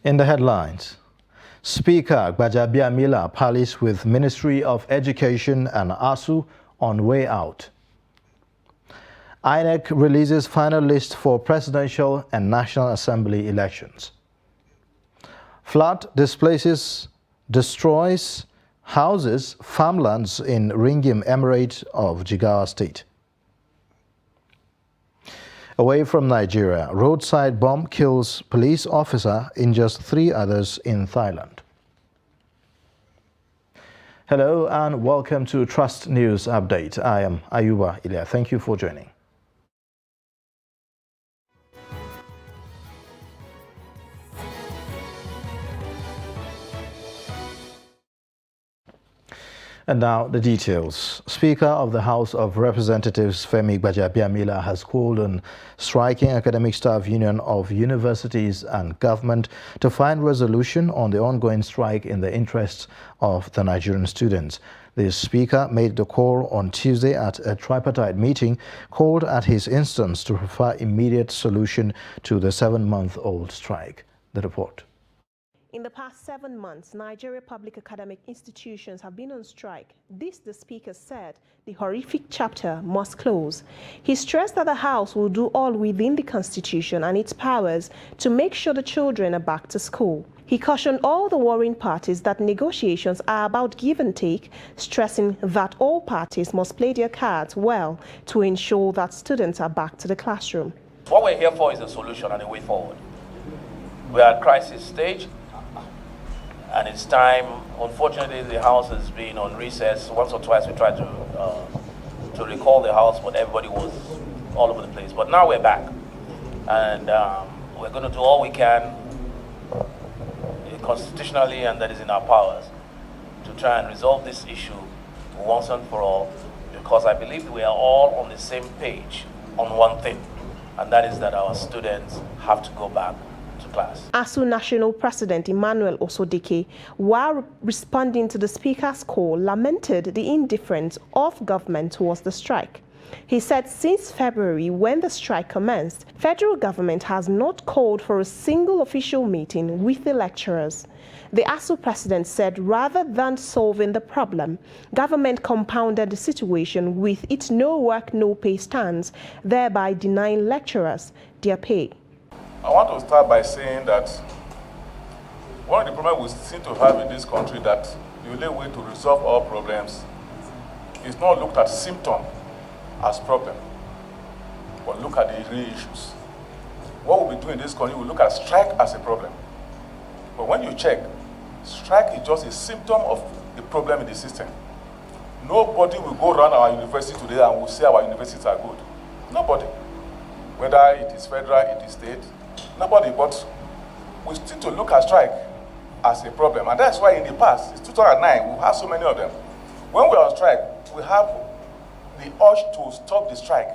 In the headlines, Speaker Gbajabiamila parleys with Ministry of Education and ASUU on way out. INEC releases final list for presidential and National Assembly elections. Flood destroys houses, farmlands in Ringim Emirate of Jigawa State. Away from Nigeria, roadside bomb kills police officer, injures 3 others in Thailand. Hello and welcome to Trust News Update. I am Ayuba Ilya. Thank you for joining. And now the details. Speaker of the House of Representatives Femi Gbajabiamila has called on striking academic staff union of universities and government to find resolution on the ongoing strike in the interests of the Nigerian students. The speaker made the call on Tuesday at a tripartite meeting called at his instance to provide immediate solution to the 7-month-old strike. The report. In the past 7 months, Nigeria public academic institutions have been on strike. This, the speaker said, the horrific chapter must close. He stressed that the House will do all within the Constitution and its powers to make sure the children are back to school. He cautioned all the warring parties that negotiations are about give and take, stressing that all parties must play their cards well to ensure that students are back to the classroom. What we're here for is a solution and a way forward. We are at crisis stage. And it's time. Unfortunately, the House has been on recess. Once or twice we tried to recall the House, but everybody was all over the place. But now we're back, and we're going to do all we can constitutionally, and that is in our powers, to try and resolve this issue once and for all, because I believe we are all on the same page on one thing, and that is that our students have to go back to class. ASUU National President Emmanuel Osodike, while responding to the Speaker's call, lamented the indifference of government towards the strike. He said since February, when the strike commenced, federal government has not called for a single official meeting with the lecturers. The ASUU president said rather than solving the problem, government compounded the situation with its no work, no pay stance, thereby denying lecturers their pay. I want to start by saying that one of the problems we seem to have in this country, that the only way to resolve all problems is not look at symptom as problem, but look at the real issues. What we'll be doing in this country, we look at strike as a problem. But when you check, strike is just a symptom of the problem in the system. Nobody will go around our university today and will say our universities are good. Nobody. Whether it is federal, it is state, nobody, but we still to look at strike as a problem. And that's why in the past, it's 2009, we have so many of them. When we're on strike, we have the urge to stop the strike.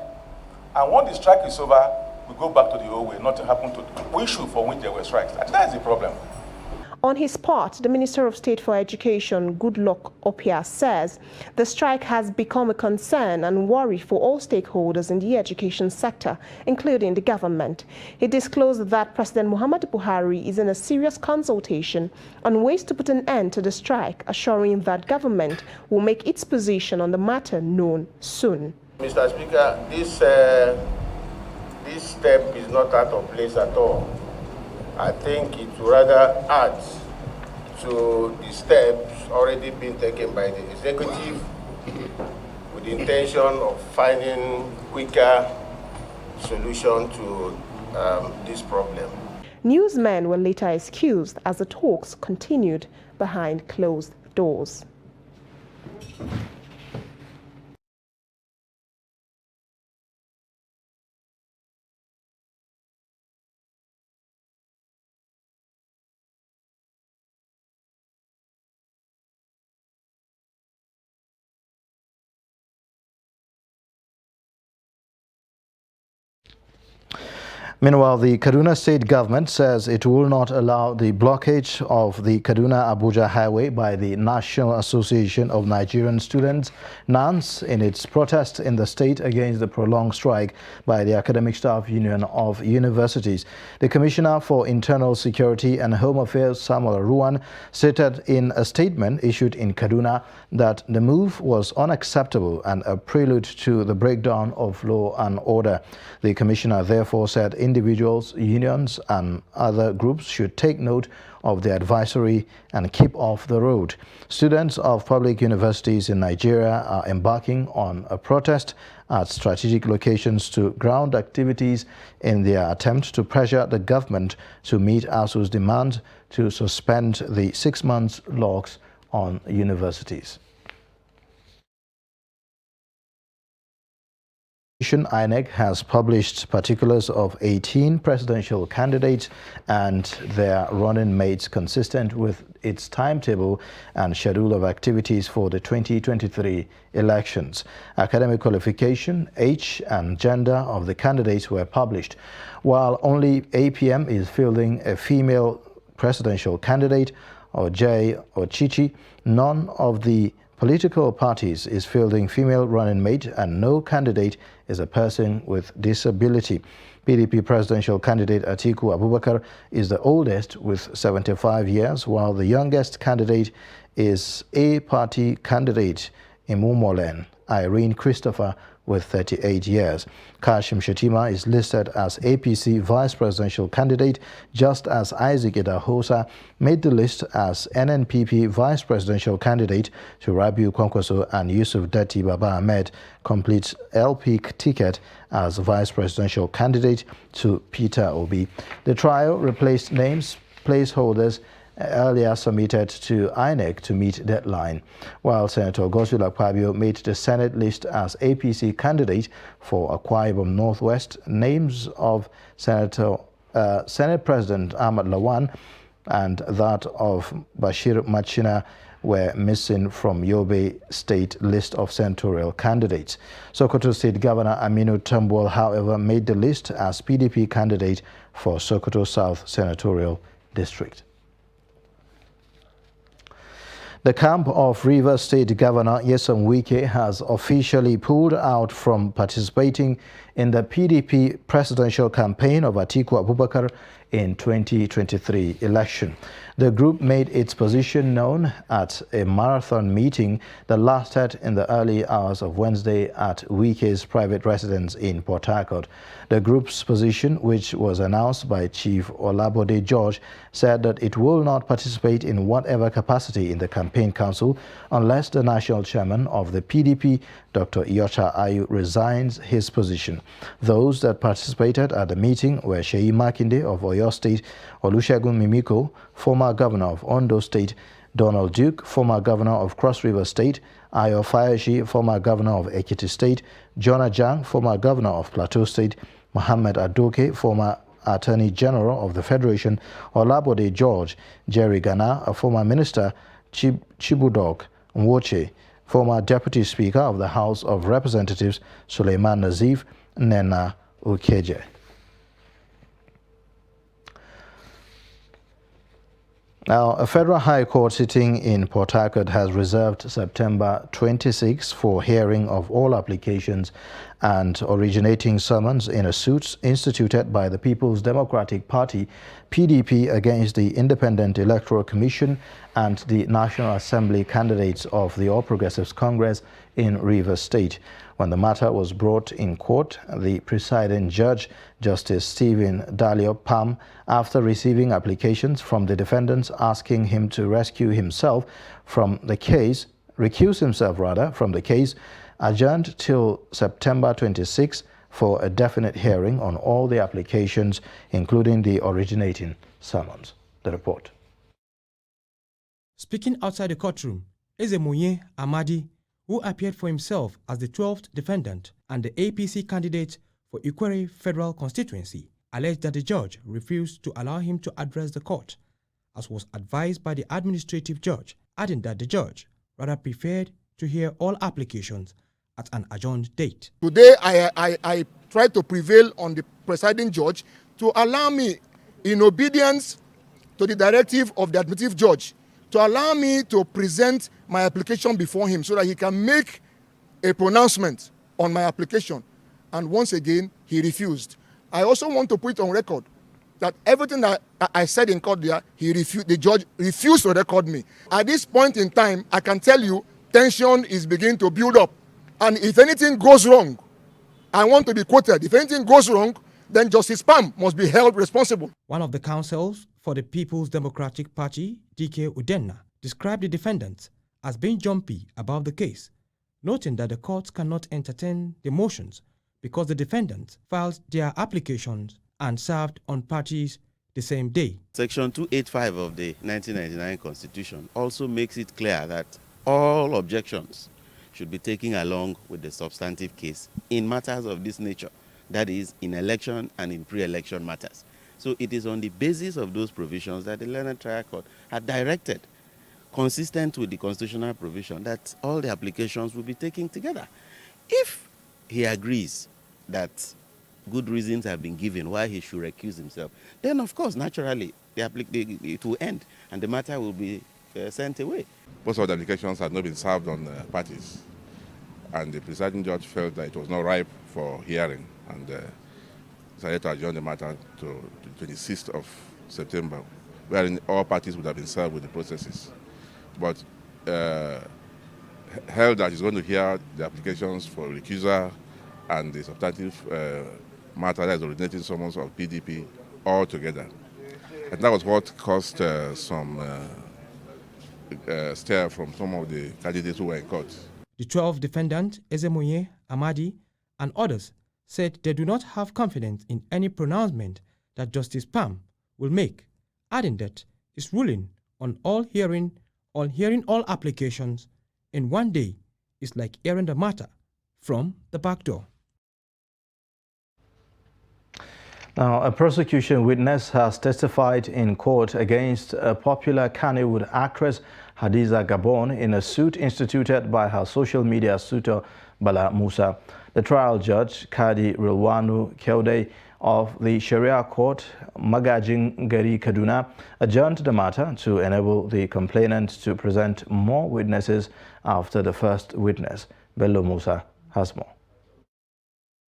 And when the strike is over, we go back to the old way. Nothing happened to the issue for which there were strikes. And that is the problem. On his part, the Minister of State for Education, Goodluck Opia, says the strike has become a concern and worry for all stakeholders in the education sector, including the government. He disclosed that President Muhammadu Buhari is in a serious consultation on ways to put an end to the strike, assuring that government will make its position on the matter known soon. Mr. Speaker, this step is not out of place at all. I think it rather adds to the steps already being taken by the executive with the intention of finding quicker solution to this problem. Newsmen were later excused as the talks continued behind closed doors. Meanwhile, the Kaduna State government says it will not allow the blockage of the Kaduna-Abuja highway by the National Association of Nigerian Students, NANS, in its protest in the state against the prolonged strike by the Academic Staff Union of Universities. The Commissioner for Internal Security and Home Affairs, Samuel Ruwan, stated in a statement issued in Kaduna that the move was unacceptable and a prelude to the breakdown of law and order. The Commissioner therefore said individuals, unions and other groups should take note of the advisory and keep off the road. Students of public universities in Nigeria are embarking on a protest at strategic locations to ground activities in their attempt to pressure the government to meet ASU's demand to suspend the 6-month locks on universities. INEC has published particulars of 18 presidential candidates and their running mates consistent with its timetable and schedule of activities for the 2023 elections. Academic qualification, age and gender of the candidates were published. While only APM is fielding a female presidential candidate, or J or Chichi, none of the political parties is fielding female running mate, and no candidate is a person with disability. PDP presidential candidate Atiku Abubakar is the oldest with 75 years, while the youngest candidate is A-party candidate Imumolen Irene Christopher with 38 years. Kashim Shettima is listed as APC vice presidential candidate, just as Isaac Idahosa made the list as NNPP vice presidential candidate to Rabiu Kwankwaso, and Yusuf Dati Baba Ahmed completes LP ticket as vice presidential candidate to Peter Obi. The trial replaced names placeholders earlier submitted to INEC to meet deadline, while Senator Godswill Akpabio made the Senate list as APC candidate for Akwa Ibom Northwest. Names of Senate President Ahmad Lawan and that of Bashir Machina were missing from Yobe State list of senatorial candidates. Sokoto State Governor Aminu Tambuwal, however, made the list as PDP candidate for Sokoto South Senatorial District. The camp of Rivers State Governor Nyesom Wike has officially pulled out from participating in the PDP presidential campaign of Atiku Abubakar in 2023 election. The group made its position known at a marathon meeting that lasted in the early hours of Wednesday at Wike's private residence in Port Harcourt. The group's position, which was announced by Chief Olabode George, said that it will not participate in whatever capacity in the campaign council unless the national chairman of the PDP, Dr. Iyorchia Ayu, resigns his position. Those that participated at the meeting were Seyi Makinde of Oyo State, Olusegun Mimiko, former governor of Ondo State, Donald Duke, former governor of Cross River State, Ayo Fayoshi, former governor of Ekiti State, Jonah Jang, former governor of Plateau State, Mohammed Adoke, former Attorney General of the Federation, Olabode George, Jerry Gana, a former minister, Chibudok Nwoche, former Deputy Speaker of the House of Representatives, Suleiman Nazif, Nena Ukeje. Now, a federal high court sitting in Port Harcourt has reserved September 26 for hearing of all applications and originating summons in a suit instituted by the People's Democratic Party, PDP, against the Independent Electoral Commission and the National Assembly candidates of the All Progressives Congress in Rivers State. When the matter was brought in court, the presiding judge, Justice Stephen Dalio Pam, after receiving applications from the defendants asking him to recuse himself from the case, adjourned till September 26 for a definite hearing on all the applications, including the originating summons. The report. Speaking outside the courtroom, Ezemoye Amadi, who appeared for himself as the 12th defendant and the APC candidate for Ikwere Federal Constituency, alleged that the judge refused to allow him to address the court, as was advised by the administrative judge, adding that the judge rather preferred to hear all applications at an adjourned date. Today, I tried to prevail on the presiding judge to allow me, in obedience to the directive of the administrative judge, to allow me to present my application before him so that he can make a pronouncement on my application. And once again, he refused. I also want to put on record that everything that I said in court there, the judge refused to record me. At this point in time, I can tell you, tension is beginning to build up. And if anything goes wrong, I want to be quoted, if anything goes wrong, then Justice Pam must be held responsible. One of the counsels for the People's Democratic Party, DK Udenna, described the defendants as being jumpy about the case, noting that the courts cannot entertain the motions because the defendants filed their applications and served on parties the same day. Section 285 of the 1999 Constitution also makes it clear that all objections should be taken along with the substantive case in matters of this nature, that is, in election and in pre-election matters. So it is on the basis of those provisions that the Learned Trial Court had directed, consistent with the constitutional provision, that all the applications will be taken together. If he agrees that good reasons have been given why he should recuse himself, then of course, naturally, it will end and the matter will be sent away. Most of the applications had not been served on parties, and the presiding judge felt that it was not ripe for hearing and decided to adjourn the matter to the 26th of September, wherein all parties would have been served with the processes. But held that he's going to hear the applications for recusal and the substantive matter that is originating summons of PDP all together. And that was what caused some stir from some of the candidates who were in court. The 12 defendants, Ezemoye, Amadi, and others, said they do not have confidence in any pronouncement that Justice Pam will make, adding that his ruling on hearing all applications in one day is like airing the matter from the back door. Now, a prosecution witness has testified in court against a popular Kannywood actress Hadiza Gabon in a suit instituted by her social media suitor Bala Musa. The trial judge, Kadi Rilwanu Keude of the Sharia Court, Magajin Gari Kaduna, adjourned the matter to enable the complainant to present more witnesses after the first witness. Bello Musa has more.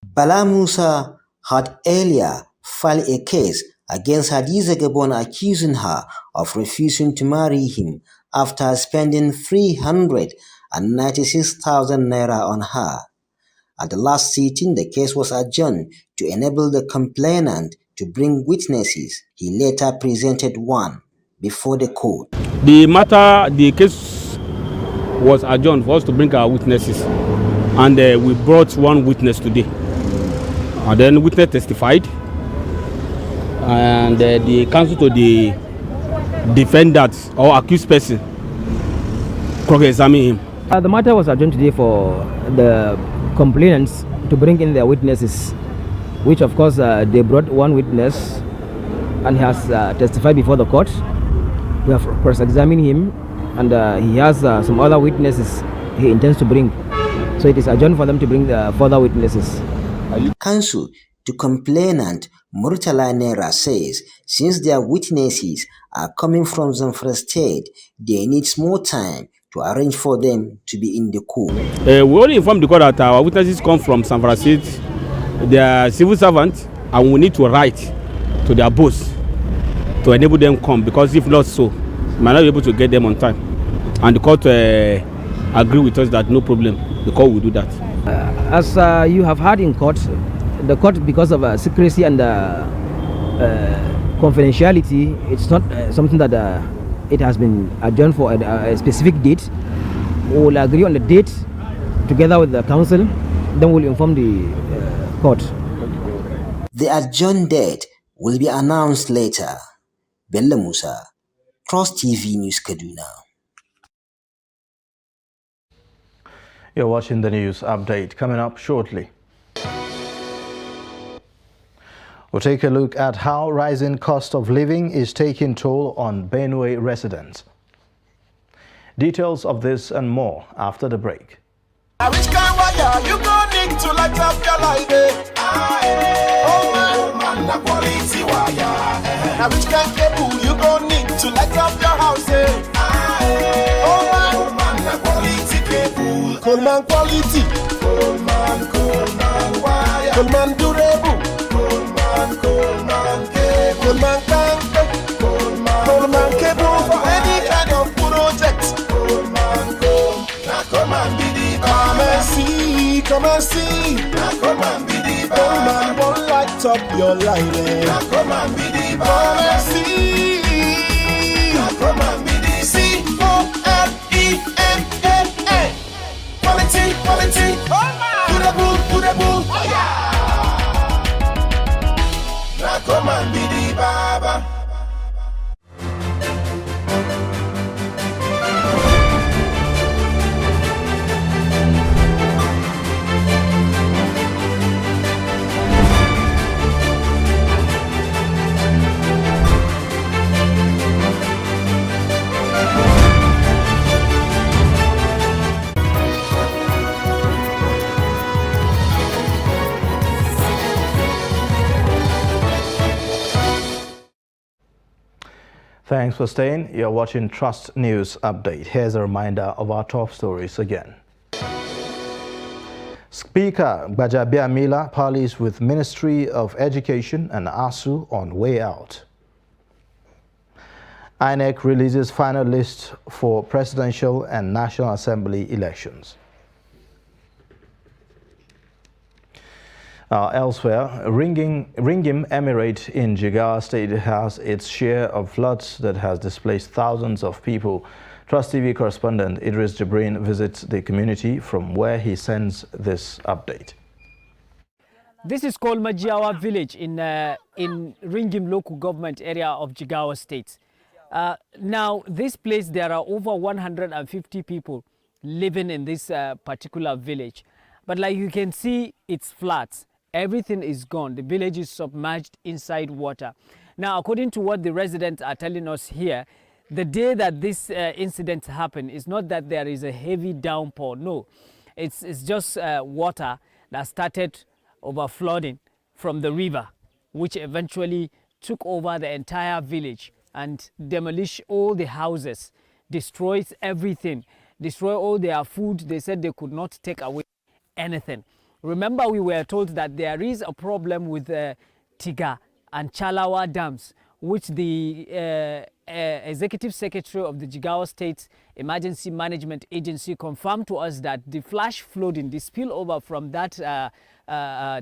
Bala Musa had earlier filed a case against Hadiza Gabon accusing her of refusing to marry him after spending 396,000 naira on her. At the last sitting, the case was adjourned to enable the complainant to bring witnesses. He later presented one before the court. The case was adjourned for us to bring our witnesses, and we brought one witness today. And then witness testified, and the counsel to the defendant or accused person cross-examined him. The matter was adjourned today for the complainants to bring in their witnesses, which of course they brought one witness and he has testified before the court. We have cross-examined him, and he has some other witnesses he intends to bring. So it is adjourned for them to bring the further witnesses. Counsel to complainant Murtala Nera says since their witnesses are coming from Zamfara State, they need more time to arrange for them to be in the court. We only informed the court that our witnesses come from Zamfara State. They are civil servants, and we need to write to their boss to enable them come, because if not so, we might not be able to get them on time. And the court agree with us that no problem, the court will do that. As you have heard in court, the court, because of secrecy and confidentiality, it's not something that it has been adjourned for a specific date. We will agree on the date together with the council, then we'll inform the court. The adjourned date will be announced later. Bello Musa, Trust TV News, Kaduna. You're watching the news update. Coming up shortly, we'll take a look at how rising cost of living is taking toll on Benue residents. Details of this and more after the break. Which kind of you gonna need to light up your life? na quality wire. Now which kind cable you gon' need to light up your house, Coleman na quality cable. Coleman quality. Coleman wire. Coleman durable. Coleman cable. Coleman tank. Coleman cable for any kind of project. Coleman be the come and see. Coleman be the Coleman won't light up your line. Coleman be the come and see. Coleman be the COLEMANA. Quality. Durable. Coleman be the Baba. Thanks for staying. You're watching Trust News Update. Here's a reminder of our top stories again. Speaker Gbajabiamila parleys with Ministry of Education and ASUU on way out. INEC releases final list for presidential and National Assembly elections. Elsewhere, Ringim Emirate in Jigawa State has its share of floods that has displaced thousands of people. Trust TV correspondent Idris Jibrin visits the community, from where he sends this update. This is called Majiawa village in Ringim local government area of Jigawa State. Now, this place, there are over 150 people living in this particular village. But like you can see, it's flat. Everything is gone. The village is submerged inside water. Now, according to what the residents are telling us here, the day that this incident happened, is not that there is a heavy downpour. No, it's just water that started overflowing from the river, which eventually took over the entire village and demolished all the houses, destroys everything, destroy all their food. They said they could not take away anything. Remember, we were told that there is a problem with Tiga and Chalawa dams, which the Executive Secretary of the Jigawa State Emergency Management Agency confirmed to us that the flash flooding, the spillover from that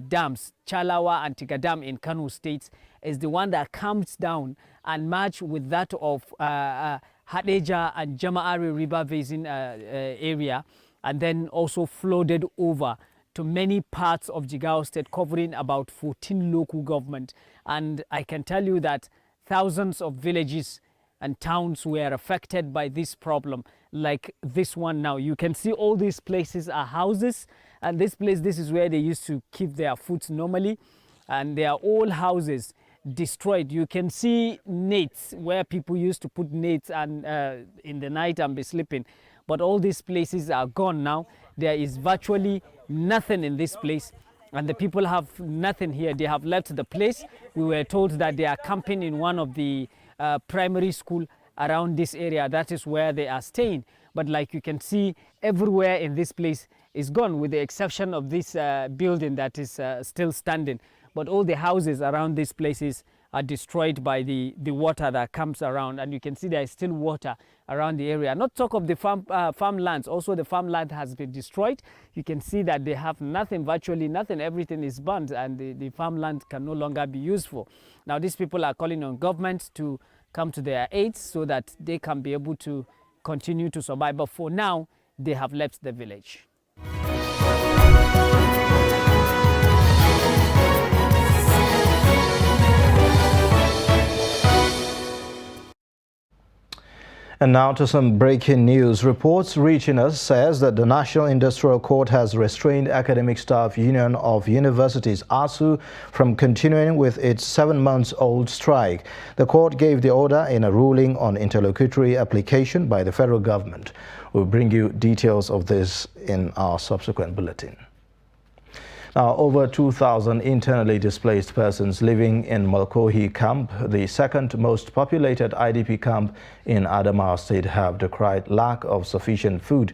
dams, Chalawa and Tiga Dam in Kano State, is the one that comes down and match with that of Hadeja and Jama'ari River Basin area, and then also flooded over to many parts of Jigawa State, covering about 14 local government. And I can tell you that thousands of villages and towns were affected by this problem, like this one now. You can see all these places are houses, and this place, this is where they used to keep their foods normally, and they are all houses destroyed. You can see nets where people used to put nets and in the night and be sleeping. But all these places are gone now. There is virtually nothing in this place, and the people have nothing here. They have left the place. We were told that they are camping in one of the primary school around this area. That is where they are staying. But like you can see, everywhere in this place is gone, with the exception of this building that is still standing. But all the houses around these places are destroyed by the water that comes around, and you can see there is still water around the area. Not talk of the farmlands. Also, the farmland has been destroyed. You can see that they have nothing, virtually nothing. Everything is burnt, and the farmland can no longer be useful. Now, these people are calling on government to come to their aid so that they can be able to continue to survive. But for now, they have left the village. And now to some breaking news. Reports reaching us says that the National Industrial Court has restrained Academic Staff Union of Universities, ASUU, from continuing with its 7-month-old strike. The court gave the order in a ruling on interlocutory application by the federal government. We'll bring you details of this in our subsequent bulletin. Now, over 2,000 internally displaced persons living in Malkohi camp, the second most populated IDP camp in Adamawa State, have decried lack of sufficient food,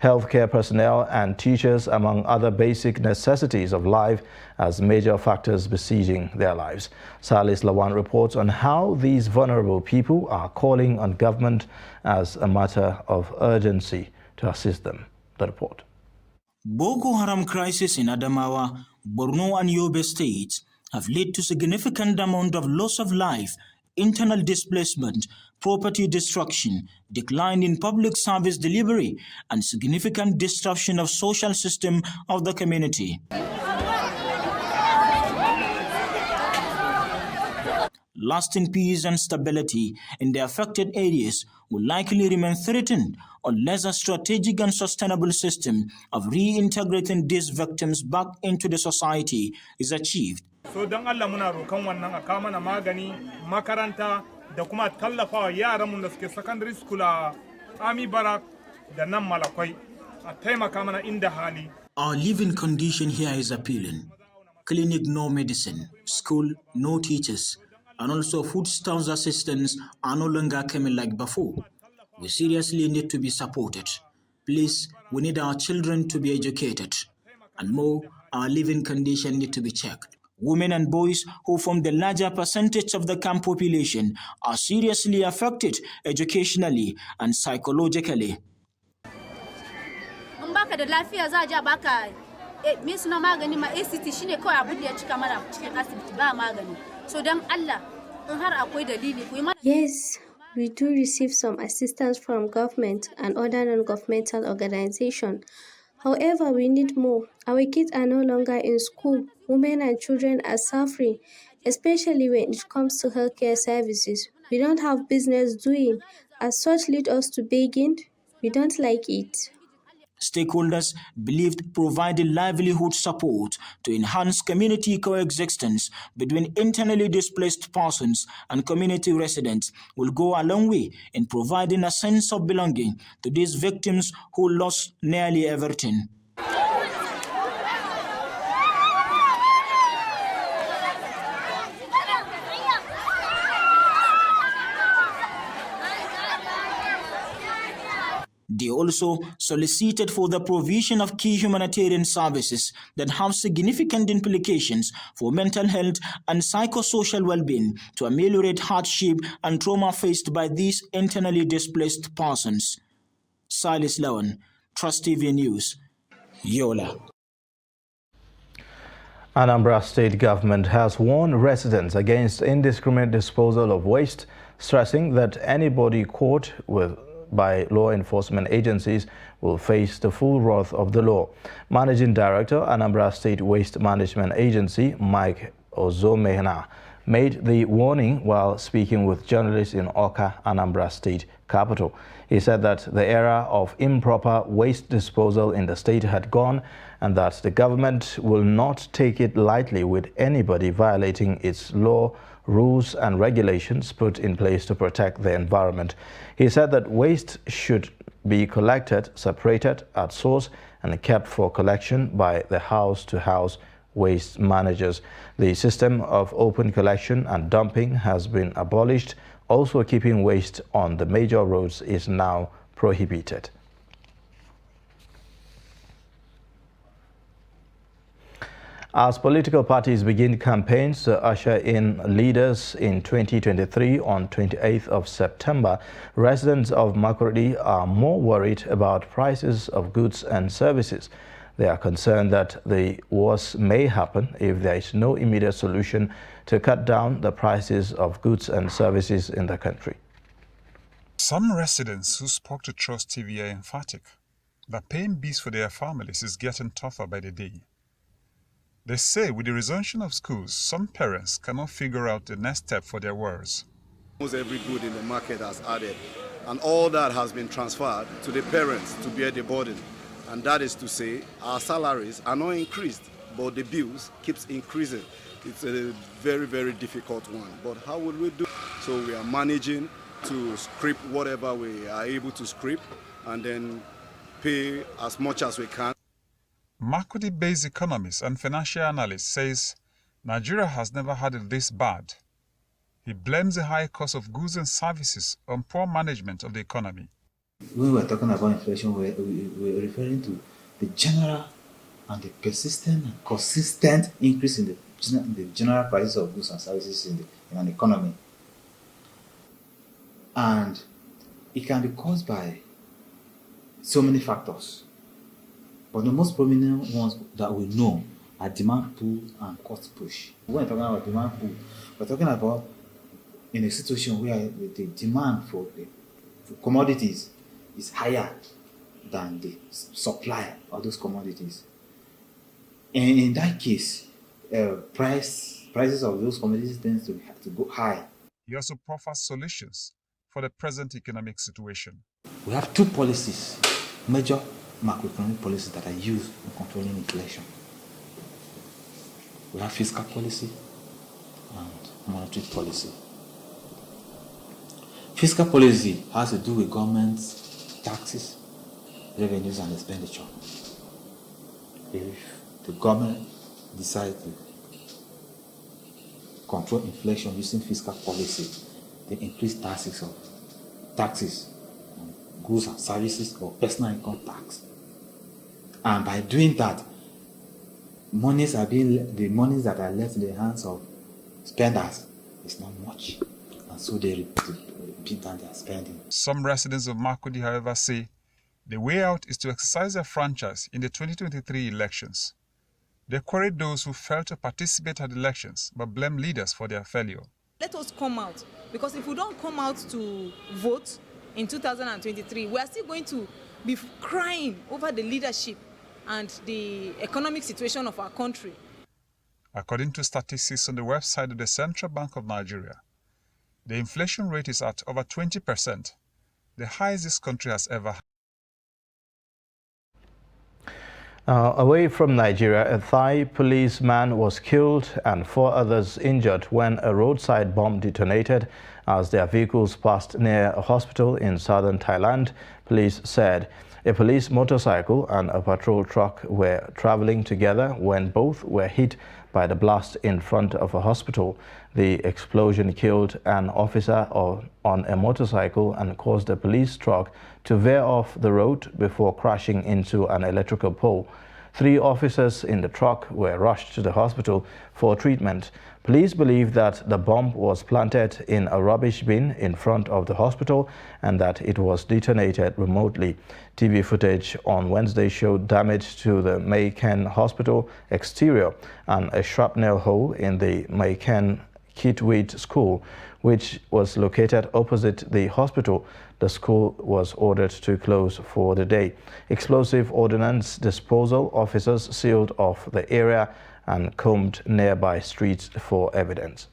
healthcare personnel and teachers, among other basic necessities of life, as major factors besieging their lives. Salis Lawan reports on how these vulnerable people are calling on government as a matter of urgency to assist them. The report. Boko Haram crisis in Adamawa, Borno and Yobe states have led to significant amount of loss of life, internal displacement, property destruction, decline in public service delivery, and significant disruption of social system of the community. Lasting peace and stability in the affected areas will likely remain threatened unless a strategic and sustainable system of reintegrating these victims back into the society is achieved. So don Allah muna rokan wannan a kawo mana magani, makaranta da kuma tallafawa yaranmu da suke secondary school a Army Barrack da nan Malakwai a taimaka mana inda hali. Our living condition here is appealing. Clinic no medicine, school no teachers, and also food stamps assistance are no longer coming like before. We seriously need to be supported. Please, we need our children to be educated. And more, our living condition need to be checked. Women and boys, who form the larger percentage of the camp population, are seriously affected educationally and psychologically. Yes, we do receive some assistance from government and other non-governmental organizations. However, we need more. Our kids are no longer in school. Women and children are suffering, especially when it comes to healthcare services. We don't have business doing. As such, lead us to begging. We don't like it. Stakeholders believed providing livelihood support to enhance community coexistence between internally displaced persons and community residents will go a long way in providing a sense of belonging to these victims who lost nearly everything. They also solicited for the provision of key humanitarian services that have significant implications for mental health and psychosocial well-being to ameliorate hardship and trauma faced by these internally displaced persons. Silas Lawan, Trust TV News, Yola. Anambra State government has warned residents against indiscriminate disposal of waste, stressing that anybody caught by law enforcement agencies will face the full wrath of the law. Managing Director, Anambra State Waste Management Agency, Mike Ozomehna, made the warning while speaking with journalists in Awka, Anambra State capital. He said that the era of improper waste disposal in the state had gone and that the government will not take it lightly with anybody violating its law, rules and regulations put in place to protect the environment. He said that waste should be collected, separated at source and kept for collection by the house-to-house waste managers. The system of open collection and dumping has been abolished. Also, keeping waste on the major roads is now prohibited. As political parties begin campaigns to usher in leaders in 2023 on 28th of September, residents of Makurdi are more worried about prices of goods and services. They are concerned that the worst may happen if there is no immediate solution to cut down the prices of goods and services in the country. Some residents who spoke to Trust TV are emphatic that paying bills for their families is getting tougher by the day. They say with the resumption of schools, some parents cannot figure out the next step for their words. Almost every good in the market has added, and all that has been transferred to the parents to bear the burden. And that is to say, our salaries are not increased, but the bills keeps increasing. It's a very, very difficult one. But how will we do? So we are managing to scrape whatever we are able to scrape and then pay as much as we can. Makurdi-based economist and financial analyst says Nigeria has never had it this bad. He blames the high cost of goods and services on poor management of the economy. When we're talking about inflation, we're referring to the general and the persistent and consistent increase in the general prices of goods and services in an economy. And it can be caused by so many factors. But the most prominent ones that we know are demand pull and cost push. When we're talking about demand pull, we're talking about in a situation where the demand for commodities is higher than the supply of those commodities. And in that case, prices of those commodities tend to have to go high. He also proffers solutions for the present economic situation. We have two policies, major macroeconomic policies that are used in controlling inflation. We have fiscal policy and monetary policy. Fiscal policy has to do with government's taxes, revenues, and expenditure. If the government decides to control inflation using fiscal policy, they increase taxes on goods and services or personal income tax. And by doing that, the monies that are left in the hands of spenders is not much. And so they repeat down their spending. Some residents of Makurdi, however, say the way out is to exercise their franchise in the 2023 elections. They queried those who failed to participate at elections but blame leaders for their failure. Let us come out, because if we don't come out to vote in 2023, we are still going to be crying over the leadership and the economic situation of our country. According to statistics on the website of the Central Bank of Nigeria, the inflation rate is at over 20%, the highest this country has ever had. Away from Nigeria, a Thai policeman was killed and 4 others injured when a roadside bomb detonated as their vehicles passed near a hospital in southern Thailand, police said. A police motorcycle and a patrol truck were traveling together when both were hit by the blast in front of a hospital. The explosion killed an officer on a motorcycle and caused a police truck to veer off the road before crashing into an electrical pole. 3 officers in the truck were rushed to the hospital for treatment. Police believe that the bomb was planted in a rubbish bin in front of the hospital and that it was detonated remotely. TV footage on Wednesday showed damage to the Mae Ken Hospital exterior and a shrapnel hole in the Mae Ken Kitwit School, which was located opposite the hospital. The school was ordered to close for the day. Explosive ordnance disposal officers sealed off the area and combed nearby streets for evidence.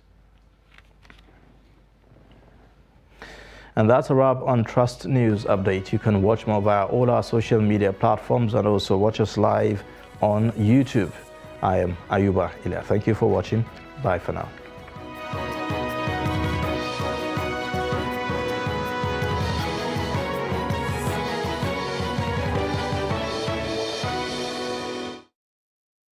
And that's a wrap on Trust News Update. You can watch more via all our social media platforms and also watch us live on YouTube. I am Ayuba Ilya. Thank you for watching. Bye for now.